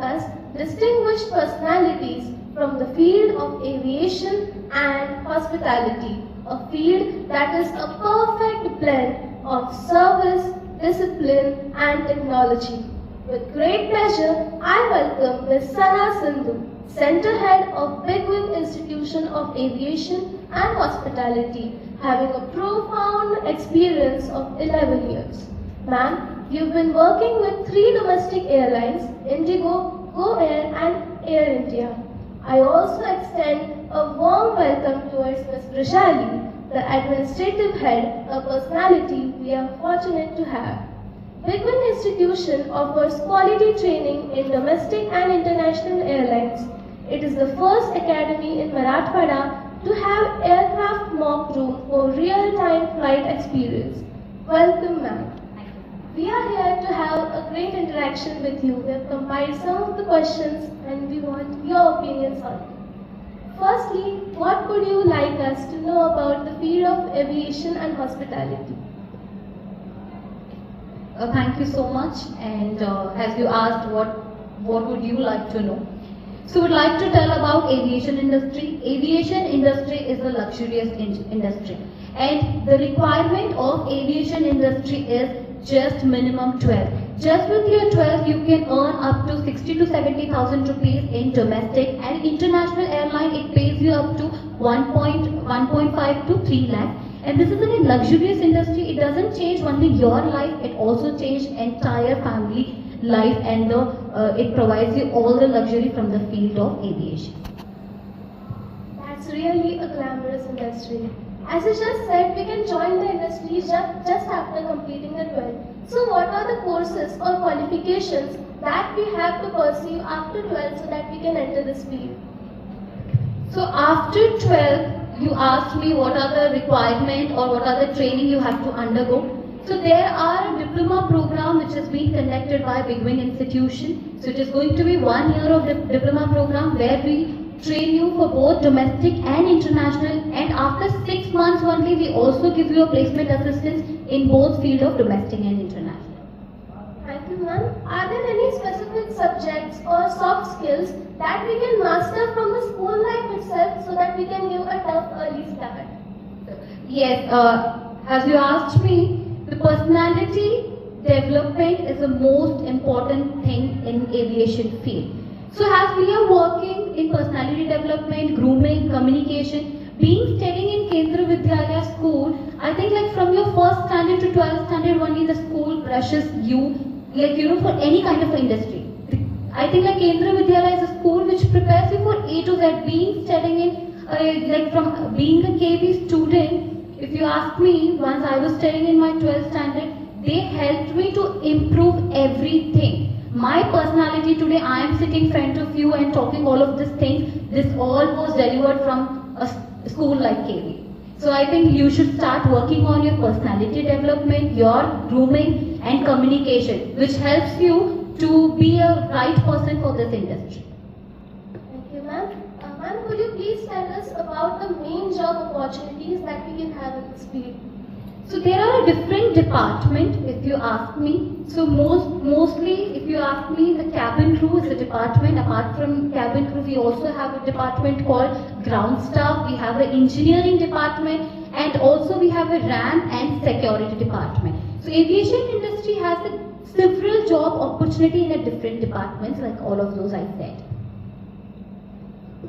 us distinguished personalities from the field of aviation and hospitality, a field that is a perfect blend of service, discipline and technology. With great pleasure, I welcome Ms. Sana Sindhu, Center Head of Big Wing Institution of Aviation and Hospitality, having a profound experience of 11 years. Ma'am, you've been working with 3 domestic airlines, Indigo, Go Air and Air India. I also extend a warm welcome towards Ms. Vrishali, the Administrative Head, a personality we are fortunate to have. Big Wing Institution offers quality training in domestic and international airlines. It is the first academy in Marathwada to have aircraft mock room for real-time flight experience. Welcome, ma'am. We are here to have a great interaction with you. We have compiled some of the questions and we want your opinions on it. Firstly, what would you like us to know about the field of aviation and hospitality? Thank you so much, and as you asked what would you like to know. So would like to tell about aviation industry. Aviation industry is a luxurious industry, and the requirement of aviation industry is just minimum 12. Just with your 12 you can earn up to 60 to 70,000 rupees in domestic, and international airline it pays you up to 1.5 to 3 lakh. And this is a luxurious industry. It doesn't change only your life, it also changes entire family life, and it provides you all the luxury from the field of aviation. That's really a glamorous industry. As you just said, we can join the industry just after completing the 12. So what are the courses or qualifications that we have to pursue after 12 so that we can enter this field? So after 12, you asked me what are the requirements or what are the training you have to undergo. So there are a diploma program which is being conducted by Big Wing Institution. So it is going to be 1 year of diploma program where we train you for both domestic and international, and after 6 months only we also give you a placement assistance in both field of domestic and international. Thank you, ma'am. Are there any specific subjects or soft skills that we can master from the school life itself so that we can give a tough early start? Yes, as you asked me, the personality development is the most important thing in aviation field. So as we are working in personality development, grooming, communication, being studying in Kendriya Vidyalaya school, I think like from your first standard to 12th standard only the school brushes you, like for any kind of industry. I think like Kendriya Vidyalaya is a school which prepares you for A to Z. Being studying in like from being a KB student, if you ask me, once I was studying in my 12th standard, they helped me to improve everything. My personality today, I am sitting in front of you and talking all of these things. This all was delivered from a school like KB. So I think you should start working on your personality development, your grooming and communication, which helps you to be a right person for this industry. Thank you, ma'am. Ma'am, could you please tell us about the main job opportunities that we can have in this field? So there are different departments if you ask me. So mostly if you ask me, the cabin crew is a department. Apart from cabin crew, we also have a department called ground staff. We have an engineering department, and also we have a ramp and security department. So aviation industry has several job opportunity in a different departments, like all of those I said.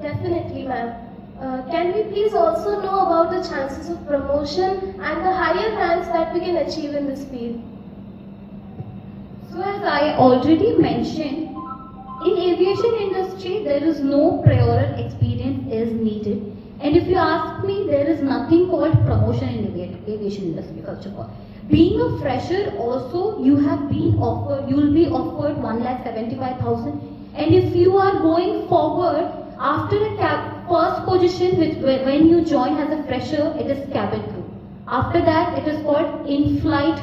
Definitely, ma'am. Can we please also know about the chances of promotion and the higher ranks that we can achieve in this field? So as I already mentioned, in aviation industry there is no prior experience is needed, and if you ask me, there is nothing called promotion in aviation industry. First of all, being a fresher also you will be offered 1,75,000, and if you are going forward after a first position, when you join as a fresher, it is cabin crew. After that, it is called in-flight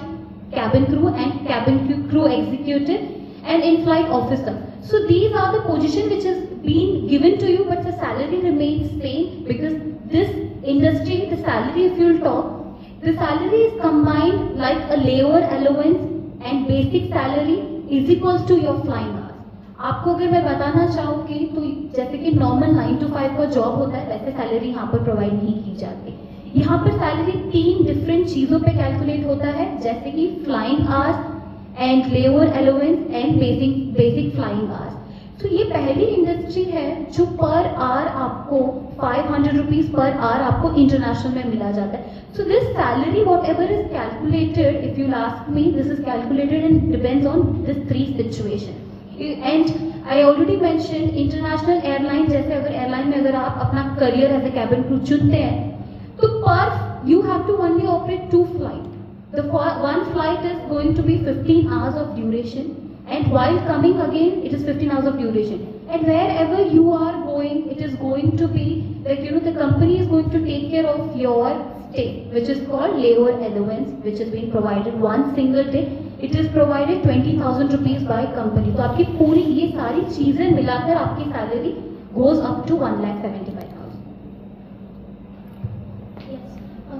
cabin crew and cabin crew executive and in-flight officer. So these are the positions which is being given to you, but the salary remains same, because this industry, the salary, if you will talk, the salary is combined like a labor allowance and basic salary is equals to your flying hours. आपको अगर मैं बताना चाहूँगी तो जैसे कि normal 9 to 5 का job होता है, वैसे सैलरी यहाँ पर प्रोवाइड नहीं की जाती। यहाँ पर सैलरी 3 डिफरेंट चीज़ों पे कैलकुलेट होता है, जैसे कि flying hours and labour allowance and basic flying hours. तो ये पहली इंडस्ट्री है जो पर आवर आपको 500 रुपीज पर आवर आपको इंटरनेशनल में मिला जाता है। So this salary whatever is calculated, if you ask me, this is calculated and depends on this 3 situation. And I already mention international airline, जैसे अगर airline में अगर आप अपना career as a cabin crew चुनते हैं तो पर you have to only operate 2 flight. The one flight is going to be 15 hours of duration, and while coming again it is 15 hours of duration, and wherever you are going it is going to be like, the company is going to take care of your stay, which is called layover allowance, which is being provided one single day. It is provided 20,000 rupees by company. तो आपकी पूरी ये सारी चीजें मिलाकर आपकी salary goes up to 1,75,000.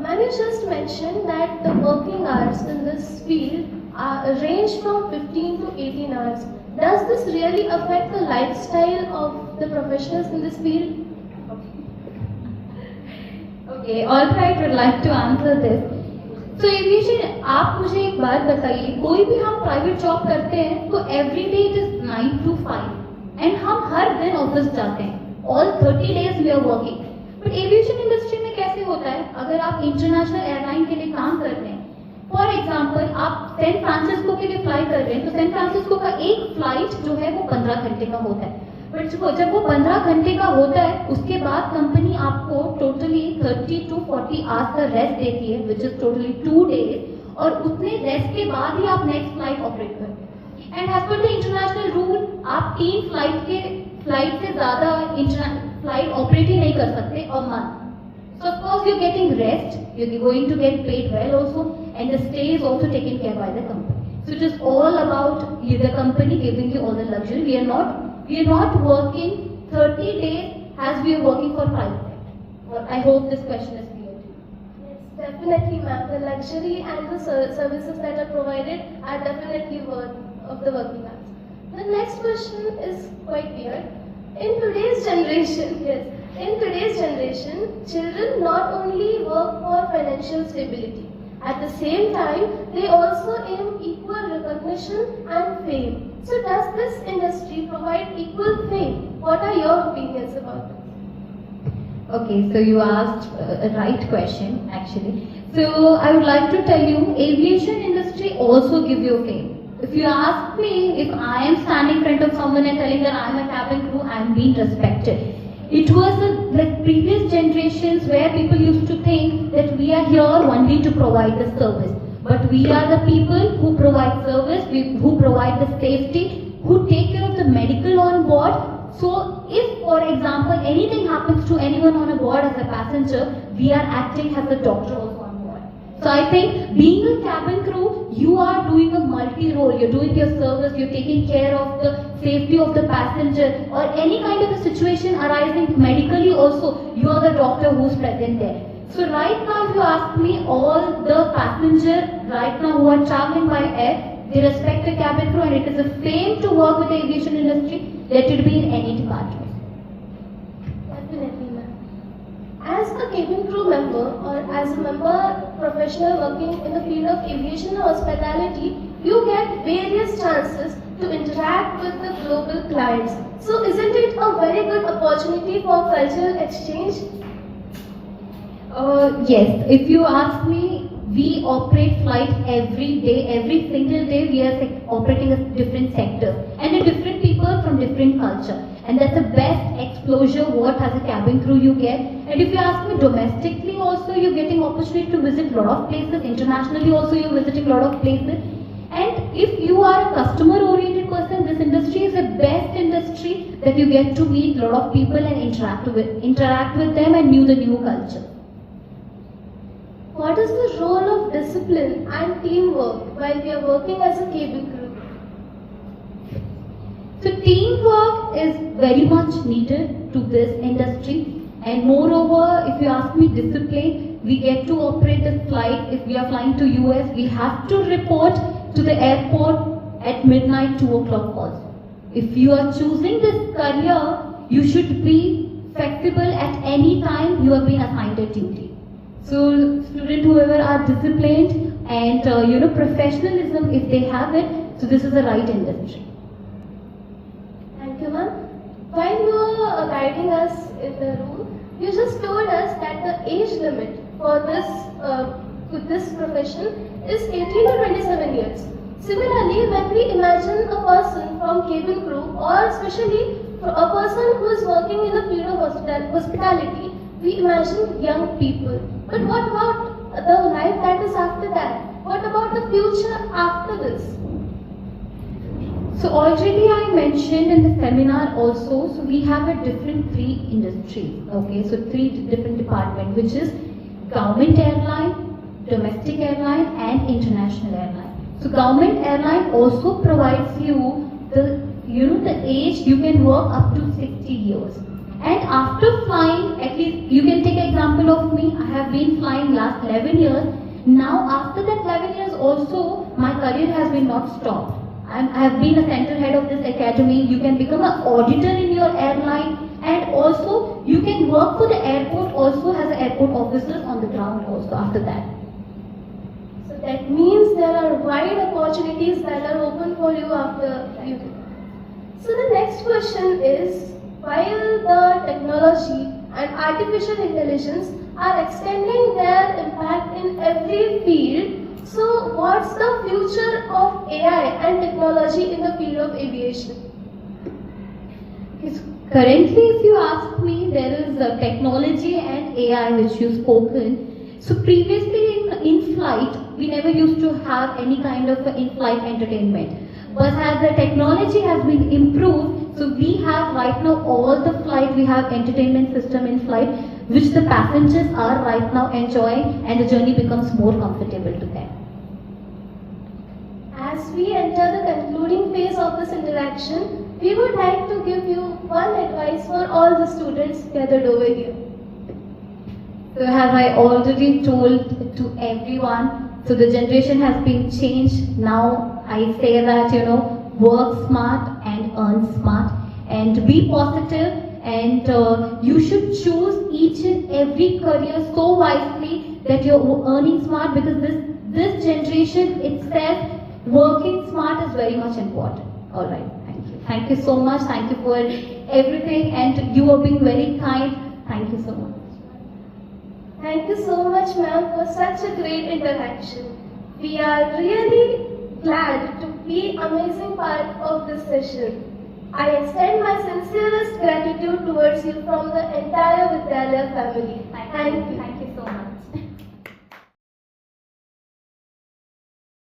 Ma'am, you just mentioned that the working hours in this field range from 15 to 18 hours. Does this really affect the lifestyle of the professionals in this field? Okay, all right, would like to answer this. So aviation, आप मुझे एक बात बताइए, कोई भी हम private job करते हैं तो every day it is 9 to 5 and हम हर दिन ऑफिस जाते हैं, all 30 days we are working. But aviation industry में कैसे होता है, अगर आप इंटरनेशनल एयरलाइन के लिए काम करते हैं, फॉर एग्जाम्पल आप सैन फ्रांसिस्को के लिए फ्लाई कर रहे हैं, तो सैन फ्रांसिस्को का एक फ्लाइट जो है वो 15 घंटे का होता है। बट जब वो 15 घंटे का होता है उसके बाद कंपनी आपको टोटली 30 to 40 आवर्स का रेस्ट देती है, विच इज टोटली 2 days, और उतने रेस्ट के बाद ही आप नेक्स्ट फ्लाइट ऑपरेट करते हैं। And as per the international rule आप 3 फ्लाइट से ज्यादा फ्लाइट ऑपरेट ही नहीं कर सकते a month. So of course you're getting rest, you're going to get paid well also, and the stay is also taken care by the company. So it is all about the company giving you all the luxury. We are not working 30 days as we are working for private. I hope this question is clear to you. Yes, definitely, ma'am. The luxury and the services that are provided are definitely worth of the working hours. The next question is quite weird. In today's generation, children not only work for financial stability, at the same time, they also aim equal recognition and fame. So does this industry provide equal fame? What are your opinions about it? Okay, so you asked a right question actually. So I would like to tell you, aviation industry also give you fame. If you ask me, if I am standing in front of someone and telling that I am a cabin crew, I am being respected. It was like previous generations where people used to think that we are here only to provide the service. But we are the people who provide service, who provide the safety, who take care of the medical on board. So if, for example, anything happens to anyone on a board as a passenger, we are acting as a doctor also on board. So I think being a cabin crew, you are doing a multi-role. You're doing your service, you're taking care of the safety of the passenger, or any kind of a situation arising medically also, you are the doctor who's present there. So right now, if you ask me, all the passengers right now who are traveling by air, they respect the cabin crew, and it is a fame to work with the aviation industry, let it be in any department. Definitely, ma'am. As a cabin crew member or as a member professional working in the field of aviation and hospitality, you get various chances to interact with the global clients. So isn't it a very good opportunity for cultural exchange? Yes, if you ask me, we operate flight every day, every single day we are operating a different sectors and a different people from different culture, and that's the best exposure what as a cabin crew you get. And if you ask me, domestically also you're getting opportunity to visit lot of places, internationally also you're visiting lot of places. And if you are a customer oriented person, this industry is the best industry that you get to meet lot of people and interact with them and know the new culture. What is the role of discipline and teamwork while we are working as a cabin crew? So teamwork is very much needed to this industry, and moreover, if you ask me, discipline, we get to operate the flight. If we are flying to US, we have to report to the airport at midnight, 2 o'clock also. If you are choosing this career, you should be flexible at any time you have been assigned a duty. So student whoever are disciplined and professionalism, if they have it, so this is the right industry. Thank you, ma'am. While you were guiding us in the room, you just told us that the age limit for this profession is 18 to 27 years. Similarly, when we imagine a person from cabin crew, or especially a person who is working in the field of hospitality, we imagine young people. But what about the life that is after that? What about the future after this? So already I mentioned in the seminar also, so we have a different three industries, okay, so three different departments, which is government airline, domestic airline and international airline. So government airline also provides you the age you can work up to 60 years. And after flying, at least you can take an example of me, I have been flying last 11 years. Now after that 11 years also, my career has been not stopped. I have been a center head of this academy. You can become an auditor in your airline, and also you can work for the airport also as an airport officer on the ground also after that. So that means there are wide opportunities that are open for you after you. So the next question is, while the technology and artificial intelligence are extending their impact in every field, so what's the future of AI and technology in the field of aviation? Currently, if you ask me, there is technology and AI which you've spoken. So previously in flight, we never used to have any kind of in-flight entertainment. But as the technology has been improved, so we have right now all the flight, we have entertainment system in flight, which the passengers are right now enjoying, and the journey becomes more comfortable to them. As we enter the concluding phase of this interaction, we would like to give you one advice for all the students gathered over here. So as I already told to everyone, so the generation has been changed. Now I say that, work smart and earn smart, and be positive, and you should choose each and every career so wisely that you're earning smart, because this generation itself, working smart is very much important. Alright, thank you. Thank you so much. Thank you for everything, and you are being very kind. Thank you so much. Thank you so much, ma'am, for such a great interaction. We are really glad to be amazing part of this session. I extend my sincerest gratitude towards you from the entire Vidyalaya family. Thank you.